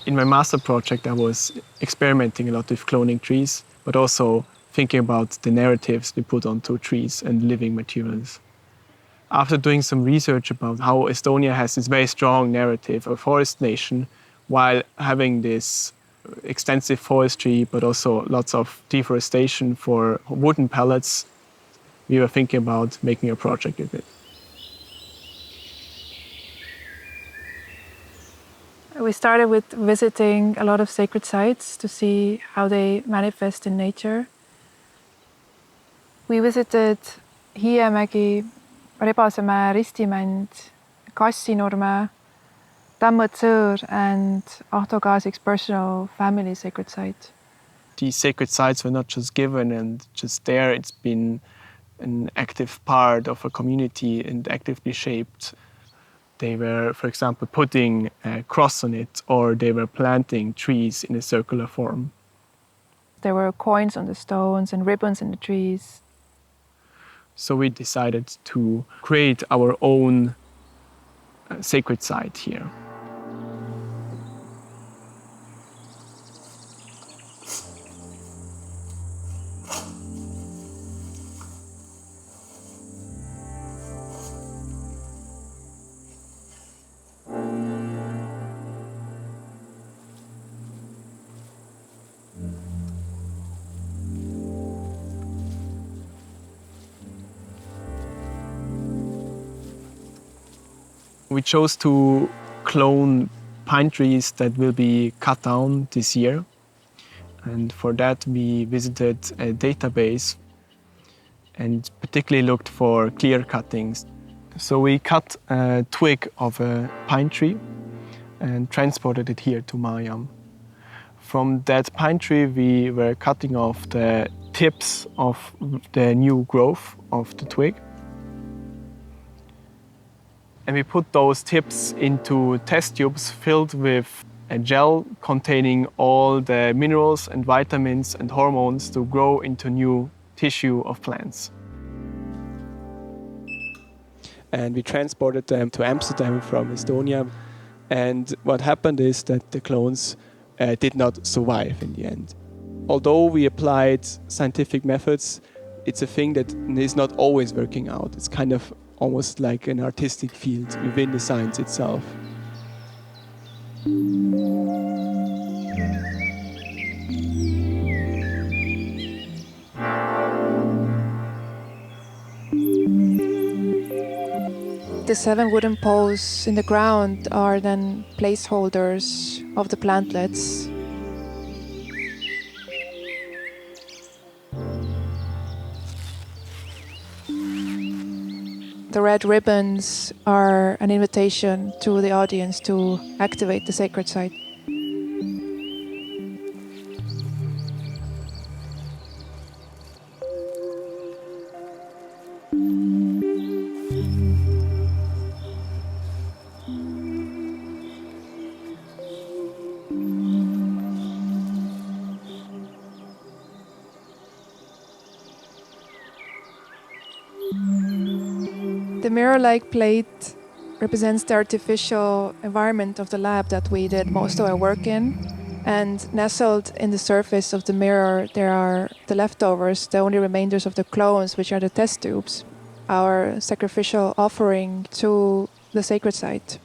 In my master project, I was experimenting a lot with cloning trees, but also thinking about the narratives we put onto trees and living materials. After doing some research about how Estonia has this very strong narrative of a forest nation, while having this extensive forestry, but also lots of deforestation for wooden pellets, we were thinking about making a project with it. We started with visiting a lot of sacred sites to see how they manifest in nature. We visited Hiiemägi, Rebasemäe, Ristimänd, Kassinurme, Tamm and Ahto Kaasik's personal family sacred site. These sacred sites were not just given and just there, it's been an active part of a community and actively shaped. They were, for example, putting a cross on it, or they were planting trees in a circular form. There were coins on the stones and ribbons in the trees. So we decided to create our own sacred site here. We chose to clone pine trees that will be cut down this year. And for that, we visited a database and particularly looked for clear cuttings. So we cut a twig of a pine tree and transported it here to Maajaam. From that pine tree, we were cutting off the tips of the new growth of the twig. And we put those tips into test tubes filled with a gel containing all the minerals and vitamins and hormones to grow into new tissue of plants. And we transported them to Amsterdam from Estonia. And what happened is that the clones did not survive in the end. Although we applied scientific methods, it's a thing that is not always working out. It's kind of almost like an artistic field within the science itself. The 7 wooden poles in the ground are then placeholders of the plantlets. The red ribbons are an invitation to the audience to activate the sacred site. The mirror-like plate represents the artificial environment of the lab that we did most of our work in. And nestled in the surface of the mirror, there are the leftovers, the only remainders of the clones, which are the test tubes, our sacrificial offering to the sacred site.